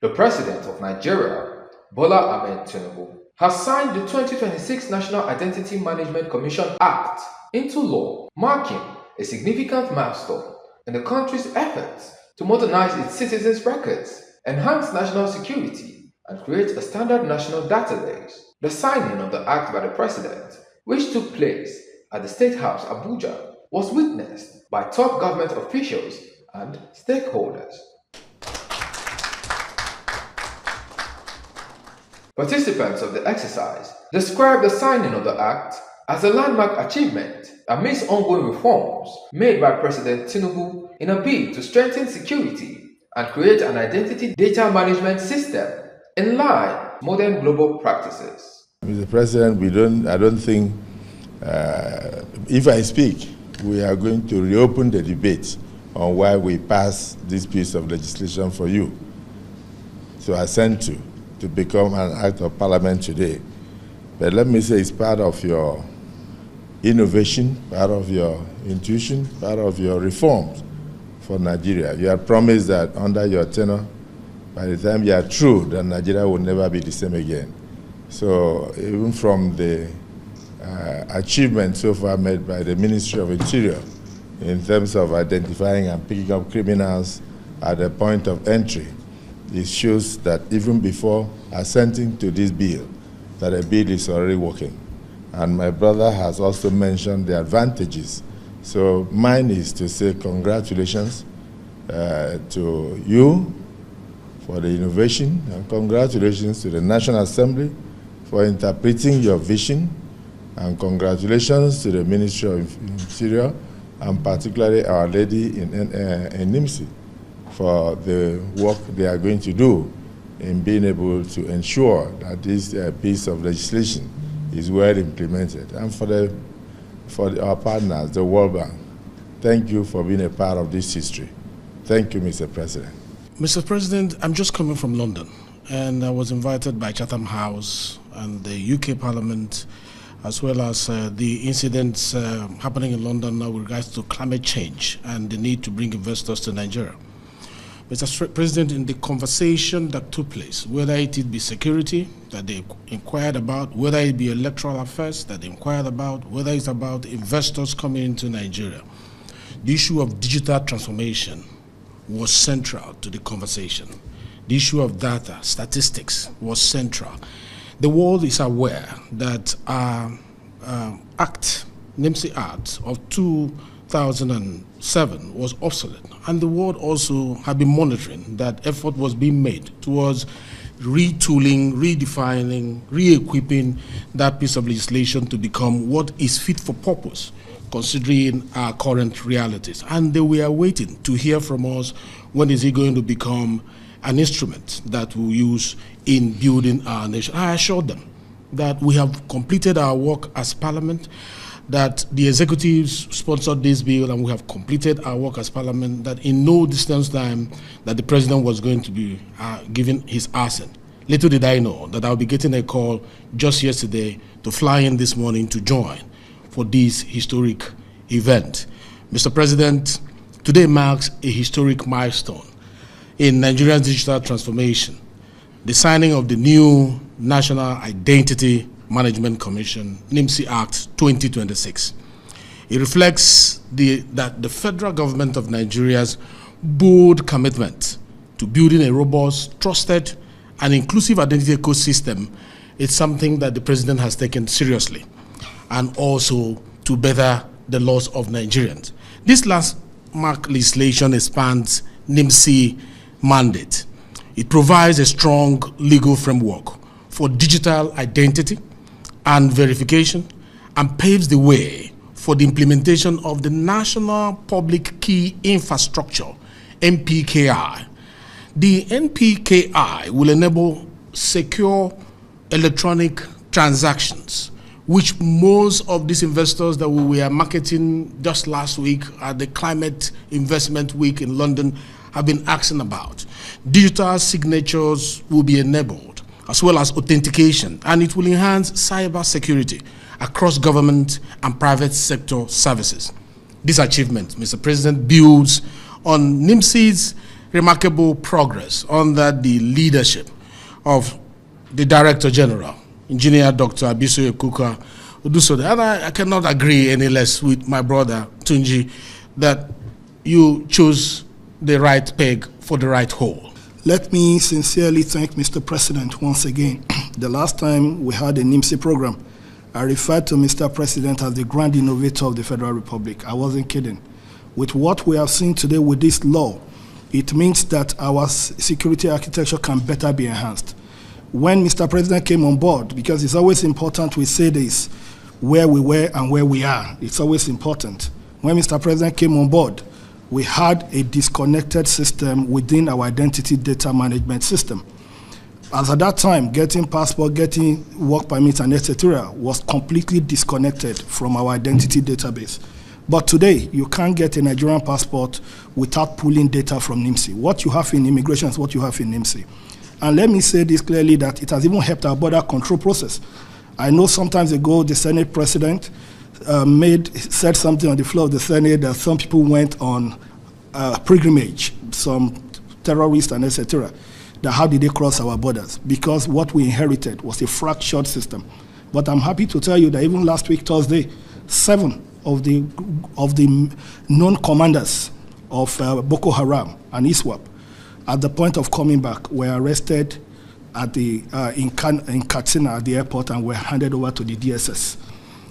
The President of Nigeria, Bola Ahmed Tinubu, has signed the 2026 National Identity Management Commission Act into law, marking a significant milestone in the country's efforts to modernize its citizens' records, enhance national security, and create a standard national database. The signing of the act by the President, which took place at the State House, Abuja, was witnessed by top government officials and stakeholders. Participants of the exercise described the signing of the act as a landmark achievement amidst ongoing reforms made by President Tinubu in a bid to strengthen security and create an identity data management system in line with modern global practices. Mr. President, I don't think, if I speak, we are going to reopen the debate on why we passed this piece of legislation for you to assent to become an act of parliament today. But let me say it's part of your innovation, part of your intuition, part of your reforms for Nigeria. You have promised that under your tenure, by the time you are through, that Nigeria will never be the same again. So even from the achievement so far made by the Ministry of Interior in terms of identifying and picking up criminals at the point of entry, it shows that even before assenting to this bill, that the bill is already working. And my brother has also mentioned the advantages. So mine is to say congratulations to you for the innovation, and congratulations to the National Assembly for interpreting your vision, and congratulations to the Ministry of Interior, and particularly Our Lady in NIMC, for the work they are going to do in being able to ensure that this piece of legislation is well implemented. And for our partners, the World Bank, thank you for being a part of this history. Thank you, Mr. President. Mr. President, I'm just coming from London, and I was invited by Chatham House and the UK Parliament, as well as the incidents happening in London now with regards to climate change and the need to bring investors to Nigeria. Mr. President, in the conversation that took place, whether it be security that they inquired about, whether it be electoral affairs that they inquired about, whether it's about investors coming into Nigeria, the issue of digital transformation was central to the conversation. The issue of data, statistics was central. The world is aware that our NIMC Act of 2007 was obsolete, and the world also had been monitoring that effort was being made towards retooling, redefining, re-equipping that piece of legislation to become what is fit for purpose, considering our current realities. And they were waiting to hear from us, when is it going to become an instrument that we'll use in building our nation. I assured them that we have completed our work as Parliament, that the executives sponsored this bill, and we have completed our work as Parliament, that in no distance time that the President was going to be giving his assent. Little did I know that I'll be getting a call just yesterday to fly in this morning to join for this historic event. Mr. President, today marks a historic milestone in Nigeria's digital transformation, the signing of the new National Identity Management Commission, NIMC Act 2026. It reflects that the federal government of Nigeria's bold commitment to building a robust, trusted, and inclusive identity ecosystem is something that the President has taken seriously, and also to better the laws of Nigerians. This landmark legislation expands NIMC mandate. It provides a strong legal framework for digital identity and verification, and paves the way for the implementation of the National Public Key Infrastructure, NPKI. The NPKI will enable secure electronic transactions, which most of these investors that we were marketing just last week at the Climate Investment Week in London have been asking about. Digital signatures will be enabled, as well as authentication, and it will enhance cyber security across government and private sector services. This achievement, Mr. President, builds on NIMC's remarkable progress under the leadership of the Director General, Engineer Dr. Abisoye Kuka Odusode. And I cannot agree any less with my brother Tunji that you chose the right peg for the right hole. Let me sincerely thank Mr. President once again. The last time we had a NIMC program, I referred to Mr. President as the grand innovator of the Federal Republic. I wasn't kidding. With what we have seen today with this law, it means that our security architecture can better be enhanced. When Mr. President came on board, because it's always important we say this, where we were and where we are, it's always important. When Mr. President came on board, we had a disconnected system within our identity data management system. As at that time, getting passport, getting work permits, and etc. was completely disconnected from our identity database. But today, you can't get a Nigerian passport without pulling data from NIMC. What you have in immigration is what you have in NIMC. And let me say this clearly, that it has even helped our border control process. I know sometimes ago, the Senate President said something on the floor of the Senate that some people went on pilgrimage, some terrorists and etc. That how did they cross our borders? Because what we inherited was a fractured system. But I'm happy to tell you that even last week, Thursday, 7 of the known commanders of Boko Haram and ISWAP, at the point of coming back, were arrested at in Katsina at the airport and were handed over to the DSS.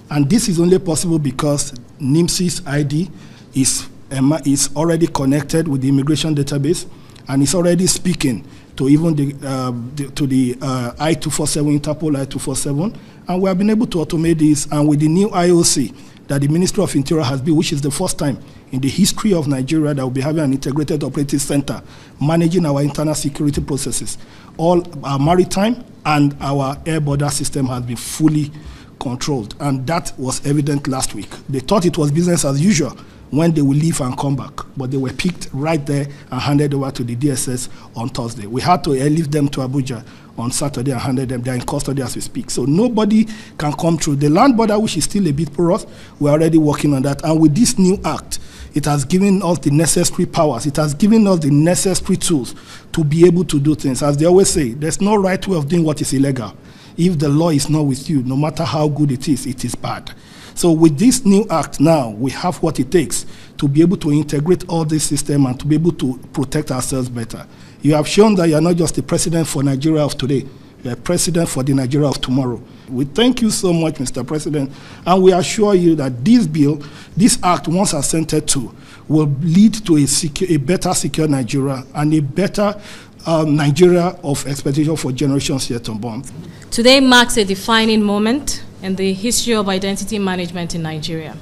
And this is only possible because NIMC's ID is already connected with the immigration database, and is already speaking to even the I-247, Interpol I-247, and we have been able to automate this. And with the new IOC that the Ministry of Interior has built, which is the first time in the history of Nigeria that will be having an integrated operating center managing our internal security processes, all our maritime and our air border system has been fully controlled, and that was evident last week. They thought it was business as usual when they will leave and come back, but they were picked right there and handed over to the DSS on Thursday. We had to leave them to Abuja on Saturday and handed them. They're in custody as we speak. So nobody can come through. The land border, which is still a bit porous, we're already working on that. And with this new act, it has given us the necessary powers. It has given us the necessary tools to be able to do things. As they always say, there's no right way of doing what is illegal. If the law is not with you, no matter how good it is bad. So with this new act now, we have what it takes to be able to integrate all this system and to be able to protect ourselves better. You have shown that you are not just the president for Nigeria of today, you are president for the Nigeria of tomorrow. We thank you so much, Mr. President, and we assure you that this bill, this act, once assented to, will lead to a better secure Nigeria and a better Nigeria of expectation for generations yet unborn. Today marks a defining moment in the history of identity management in Nigeria.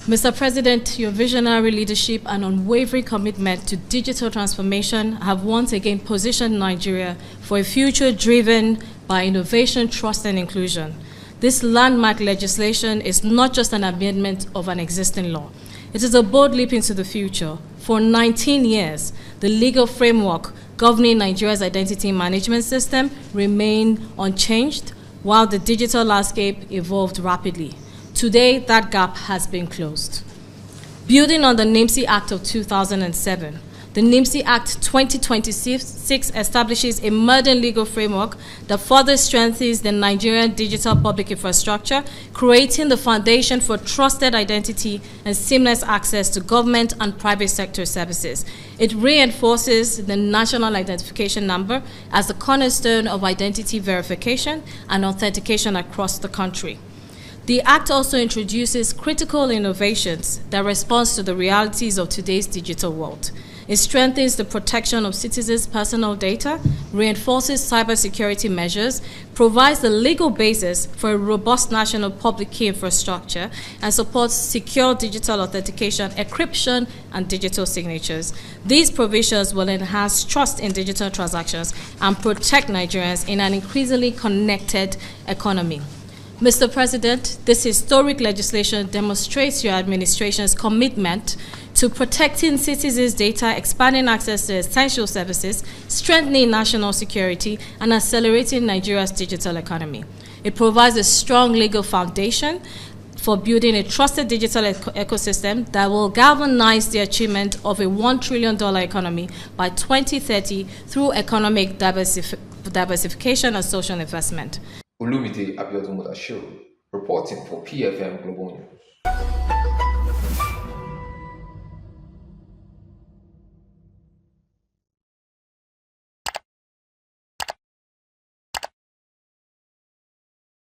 Mr. President, your visionary leadership and unwavering commitment to digital transformation have once again positioned Nigeria for a future driven by innovation, trust, and inclusion. This landmark legislation is not just an amendment of an existing law. It is a bold leap into the future. For 19 years, the legal framework governing Nigeria's identity management system remained unchanged, while the digital landscape evolved rapidly. Today, that gap has been closed. Building on the NIMC Act of 2007, the NIMC Act 2026 establishes a modern legal framework that further strengthens the Nigerian digital public infrastructure, creating the foundation for trusted identity and seamless access to government and private sector services. It reinforces the National Identification Number as the cornerstone of identity verification and authentication across the country. The Act also introduces critical innovations that respond to the realities of today's digital world. It strengthens the protection of citizens' personal data, reinforces cybersecurity measures, provides the legal basis for a robust national public key infrastructure, and supports secure digital authentication, encryption, and digital signatures. These provisions will enhance trust in digital transactions and protect Nigerians in an increasingly connected economy. Mr. President, this historic legislation demonstrates your administration's commitment to protecting citizens' data, expanding access to essential services, strengthening national security, and accelerating Nigeria's digital economy. It provides a strong legal foundation for building a trusted digital ecosystem that will galvanize the achievement of a $1 trillion economy by 2030 through economic diversification and social investment. Olumide Abiodun Mudashiru, reporting for PFM Global News.